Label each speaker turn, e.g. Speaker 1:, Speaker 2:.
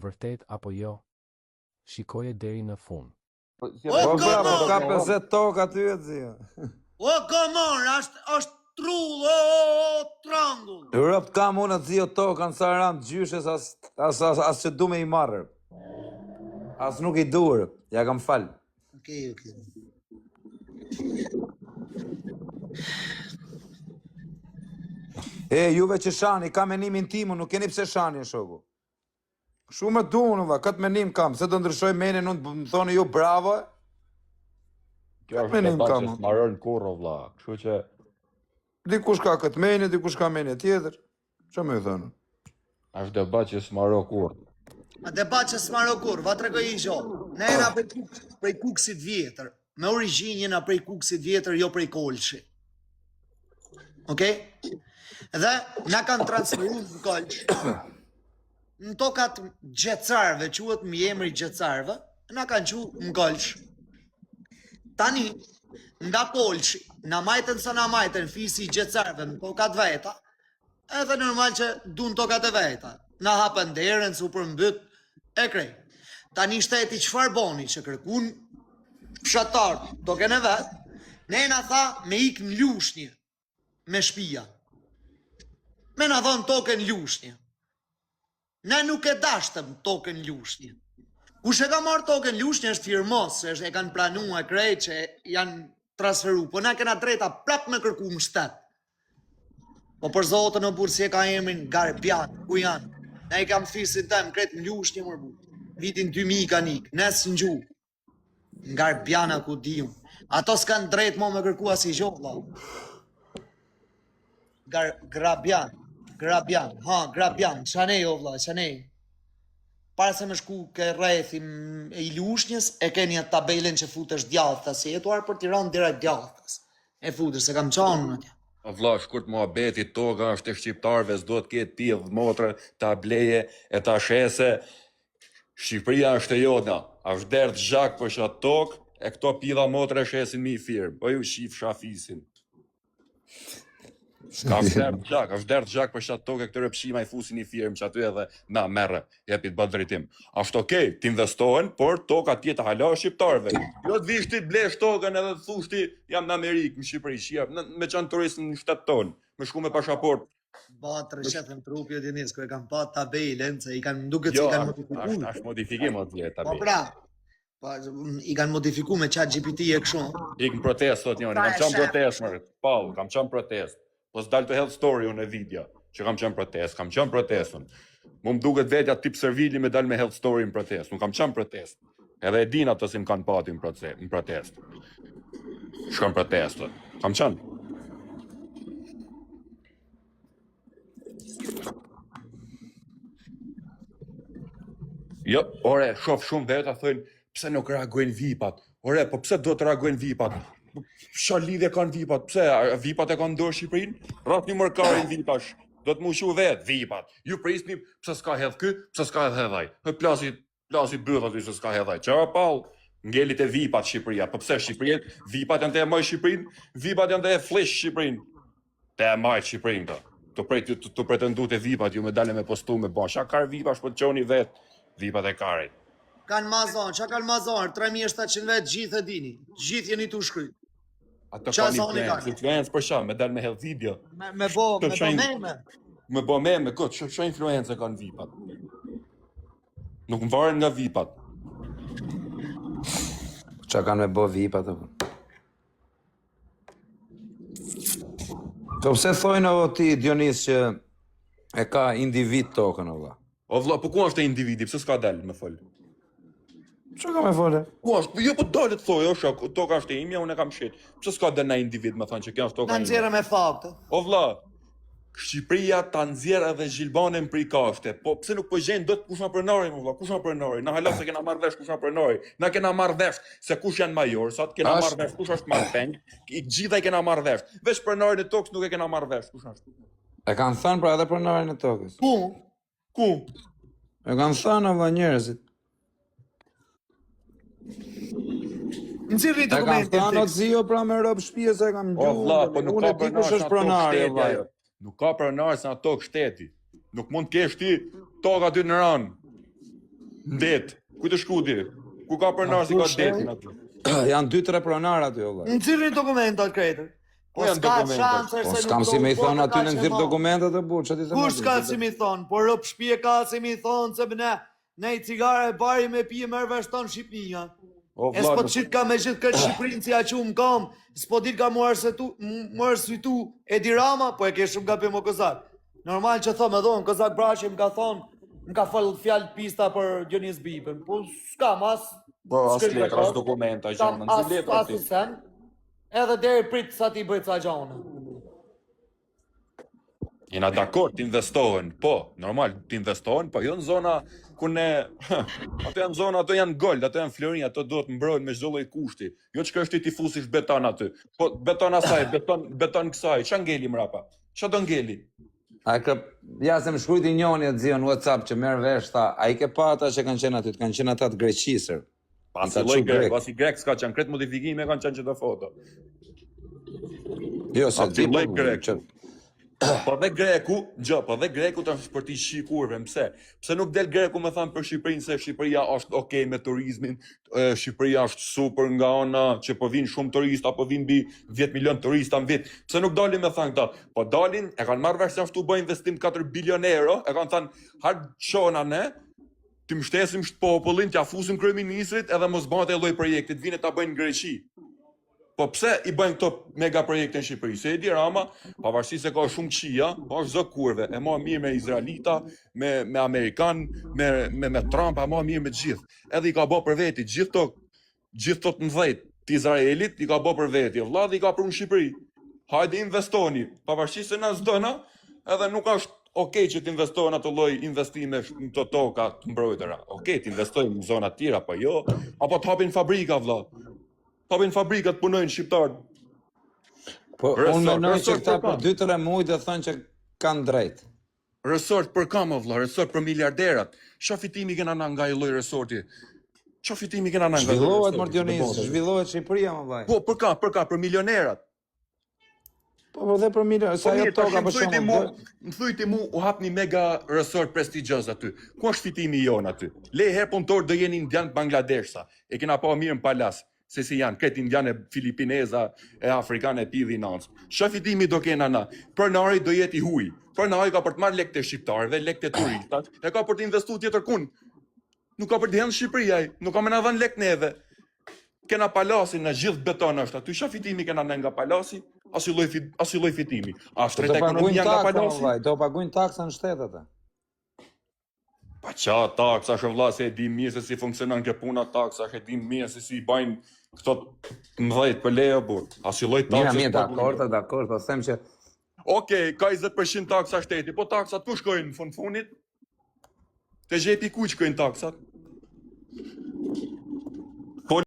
Speaker 1: vërtet apo jo? Shikoje deri në fund.
Speaker 2: Po ka 50 tokë aty e zio.
Speaker 3: O, komon, është trull, o, trangull.
Speaker 2: Europe kam unë të zio tokë, kanë sa ram gjyshes as që du me i marrë. As nuk i duër, ja kam falë.
Speaker 3: Okej.
Speaker 2: Juve që shani, ka menimin timu, nuk keni pse shani, shoku. Shumë të unë, këtë menim kam, se të ndryshoj menin unë, më thoni ju bravo.
Speaker 4: Kjo është debat që s'maron kurrë, vlla. Kështu që
Speaker 2: Dikush ka këtë menje, dikush ka menje tjetër. Që me thënë?
Speaker 4: është debat që s'maron kurrë.
Speaker 3: A debat që s'maro kur, va tregoj i gjohë. Ne jena prej kuksit vjetër, me origjinë jena prej kuksit vjetër, jo prej kolçi. Okej? Dhe na kanë transferuar në kolç. Në tokat gjecarve, quhet mjemri gjecarve, na kanë quajtur në kolç. Tani, nga kolçi, na majten sa na majten fisi i gjecarve në tokat veta, edhe normal që dun tokat e veta. Na hapën derën, su përmbyt, e krej. Tani shteti çfarë boni që kërkun fshatar token e vet, ne na tha me ik në Lushnjë, me shtëpia. Me na dhon token Lushnjë. Ne nuk e dashtëm token Lushnjë. Kush e ka marrë token Lushnjë është firmos, se e kanë planuar krejt që janë transferu, po na kena drejta prap me kërku më shtet. Po për zotën o burë si e ka emrin Garbian, ku janë? Ne i kam fisin tem, kretë në Lushnjë më burë. Vitin 2000 kanë ikë, nesë në gjuhë. Garbiana ku diun. Ato s'kanë drejt mo me kërku as i gjohë, la. Grabian, qanej o vla, qanej. Para se me shku ke rrethim e i Lushnjës, e keni atë tabelen që futesh djathtas, si jetuar për Tiranë direkt djathtas. E futesh, se kam qanë në tja.
Speaker 4: Vlla, shkurt muhabeti, toga është e shqiptarëve, s'do të ketë pillë, motra, ta bleje, e ta shese. Shqipëria është e jona, është derdh zhak për shatë tokë, e këto pilla motra shesin mi firmë, po ju shif shafisin. Ska është derdh zhak për shatë tokë, e këtëre pshima i fusin i firmë, që aty edhe, na, merre, jepit bët drejtim. Ashtë okej, t'investohen, por toka tjetë hala shqiptarëve. Jo të vish ti t'blesh tokën edhe të thush ti, jam në Amerikë, në Shqipëri, shqip, me qanë turist në shtetë tonë, me shku me pashaport.
Speaker 3: Ba të rëshetën trupi o Dionis, kër e kam pa tabelen, se i kanë duke që i kanë modifiku.
Speaker 4: Jo, është modifikim o tje tabelen.
Speaker 3: Po pra, i kanë modifiku me qatë GPT e këshon.
Speaker 4: Ik në protest, thot njoni, kam qanë protest, mërë, Paul, kam qanë protest. Po s'dalë të health story unë e vidja, që kam qanë protest, unë. Mu më duket vetja tip servili me dalë me health story në protest, unë kam qanë protest. Edhe e din ato si më kanë pati në protest. Shkon protest, kam qanë. Jo, ore, shof shumë veta thënë, pse nuk reagojnë vipat? Ore, po pse do të reagojnë vipat? Qa lidhje kanë vipat? Pse, vipat e kanë ndorë Shqipërinë? Rat një mërkarin vipash, do të mushu vetë, vipat. Ju prisni, pse s'ka hedhë kë, pse s'ka hedhaj. Plasi bëdhat i se s'ka hedhaj. Qa pal, ngelit e vipat Shqipëria. Po pse Shqipërinë? Vipat janë të e maj Shqipërinë, vipat janë të e flesh Shqipërinë. Të e maj Shqipërinë ta. Të pretendu të vipat, ju me dale me postu me ban. Qa kar vipash, po të qoni vetë. Vipat e karit.
Speaker 3: Kanë mazon, qa kanë mazon, 3700 vetë gjithë e dini, gjithë jeni të shkryt.
Speaker 4: Ato kanë influencë për shah, me dal me hedh video.
Speaker 3: Me bo meme.
Speaker 4: Me bo meme, këtë, që influencë kanë vipat. Nuk më varen nga vipat.
Speaker 2: Qa kanë me bo vipat, Po pse thojnë o ti, Dionis, që e ka individ tokën, o vla?
Speaker 4: O vlla, po ku është e individi, pse s'ka dalë me folë?
Speaker 2: Që ka me folë?
Speaker 4: Ku është, jo po dalë të thojë, o shak, toka është e imja, unë e kam shqit. Pse s'ka dalë na individ me thonë që kjo është toka
Speaker 3: imja? Në nxjerë me faktë.
Speaker 4: O vlla, Shqipëria ta nxjerë edhe zhilbanen prej kashte, po pse nuk po gjenë do të kush na pronari, më vlla, kush na pronari? Na hala se kena marrë vesh kush na pronari. Na kena marrë vesh se kush janë major, sa kena marrë vesh kush është marrëpeng, i gjitha i kena marrë vesh. Vesh pronarin e tokës nuk e kena marrë vesh, kush është?
Speaker 2: E kanë thënë pra edhe pronarin e tokës.
Speaker 4: Ku?
Speaker 2: E kanë thënë ova njerëzit.
Speaker 3: Nëzirri
Speaker 2: dokumentin. E kanë thënë o zio pra me rob shtëpia se kam gjuhë.
Speaker 4: O vlla, po nuk ka
Speaker 2: pronari
Speaker 4: ajo. Nuk ka pronar se ato shteti. Nuk mund të kesh ti toka aty në ranë. Det. Ku të shku ti? Ku ka pronar si ka detin aty?
Speaker 2: Janë 2-3 pronar aty, valla.
Speaker 3: Në cilin dokumentat krejtër?
Speaker 4: Po janë
Speaker 3: s'ka
Speaker 4: dokumentat.
Speaker 3: shanse
Speaker 2: Po
Speaker 3: se
Speaker 2: s'kam
Speaker 3: nuk
Speaker 2: si
Speaker 3: do
Speaker 2: me i
Speaker 3: votë
Speaker 2: thonë aty
Speaker 3: ka
Speaker 2: në
Speaker 3: që
Speaker 2: nxirr
Speaker 3: mo.
Speaker 2: dokumentat e burr, çati të
Speaker 3: Kush s'ka si mi thonë, por rëp shpije ka si mi thonë, se ne i cigare e bari me pije merë veshton Shqipnia.
Speaker 4: O
Speaker 3: E s'po
Speaker 4: vllai,
Speaker 3: qit ka me gjithë këtë Shqiprin si a që më kam, s'po dit ka mu arsvitu Edi Rama, po e ke shumë gabim o Kozak. Normal që thom edhe unë, Kozak Brashi më ka thonë, më ka falë fjallë pista për Dionis Bipën, po s'kam as...
Speaker 4: po as
Speaker 3: s'krim
Speaker 4: letra,
Speaker 3: me
Speaker 4: as
Speaker 3: kohë.
Speaker 4: dokumenta,
Speaker 3: S'kam
Speaker 4: gjana, nxirr letra
Speaker 3: as
Speaker 4: ti.
Speaker 3: sen, edhe deri prit sa ti bëjt sa gjana.
Speaker 4: Jena dakord, t'investohen, po, normal, t'investohen, po jo në zona ku ne, ato janë zona, ato janë gold, ato janë Florinë, ato do të mbrojnë me çdo lloj kushti. Jo që është ti fusish beton aty. Po beton asaj, beton kësaj, ç'a ngeli mrapa? Ç'a do ngeli?
Speaker 2: A ka ja se më shkruajti njëri atë në WhatsApp që merr vesh tha, ai ke pa ata që kanë qenë aty, kanë qenë ata të greqisër.
Speaker 4: Pasi lloj grek, pasi grek s'ka qenë kret modifikime kanë qenë çdo foto.
Speaker 2: Jo, se
Speaker 4: Aty
Speaker 2: ti
Speaker 4: lloj grek. Po dhe greku, po dhe greku të është për t'i shikurve, pse? Pse nuk del greku me thamë për Shqipërinë se Shqipëria është okej me turizmin, Shqipëria është super nga ona që po vinë shumë turista, po vinë mbi 10 milion turista në vit. Pse nuk dalin me thanë këta? Po dalin, e kanë marrë vesh se ashtu bëjnë investim 4 bilion euro, e kanë thënë, hajde çona ne, të mbështesim popullin, t'ja fusim kryeministrit edhe mos bëhet e lloj projektit, vinë ta bëjnë në Greqi. Po pse i bëjnë këto mega projekte në Shqipëri? Se Edi Rama, pavarësisht se ka shumë qia, po është zë kurve, e ma mirë me Izraelita, me Amerikan, me Trump, e ma mirë me gjithë. Edhe i ka bë për veti, gjithë të mëdhejt të Izraelit, i ka bë për veti, vlla dhe i ka për në Shqipëri. Hajde investoni, pavarësisht se na s'dona, edhe nuk është okej që t'investohen ato lloj investime në të toka të mbrojtëra. Okej, t'investojnë në zona tjera, po jo, apo t'hapin fabrika, vlla. Hapin fabrikat punojnë shqiptarë.
Speaker 2: Po unë mendoj që këta për 2-3 muaj do thonë që kanë drejt.
Speaker 4: Resort për kam o vlla, resort për miliarderat. Çfarë fitimi kena na nga ai lloj resorti? Çfarë fitimi kena na nga?
Speaker 2: Zhvillohet Dionis, zhvillohet Shqipëria më vllai.
Speaker 4: Po për milionerat.
Speaker 2: Po dhe për milioner, sa ajo toka për shkakun.
Speaker 4: Më thujti mu u hap një mega resort prestigjioz aty. Ku është fitimi jon aty? Le herë punëtor do jeni indian Bangladeshsa. E kena pa mirë në palas. Se si janë, këtë indiane filipineza e afrikane e pidhi nancë. Shafitimi do kena na, pronari do jeti huj. Pronari ka për të marrë lekë të shqiptarëve, lekë të turistat, e ka për të investu tjetër kun. Nuk ka për të henë Shqipëria, nuk ka me na dhënë lekë neve. Kena palasin në gjithë beton është, aty shafitimi kena në nga palasi, as i lloj fitimi. A shtreta ekonomia nga palasi?
Speaker 2: Do paguajnë taksa në shtet ata.
Speaker 4: Pa qa taksa, shë vlla, se e di mirë se si funksionon kjo puna taksa, e di mirë se si bajnë këto mëdhejt për lejo, burë. A si lloj taksa...
Speaker 2: Mirë, dakord, po them që...
Speaker 4: Okej, ka 20% taksa shteti, po taksat ku shkojnë në funit? Te xhepi ku shkojnë taksat?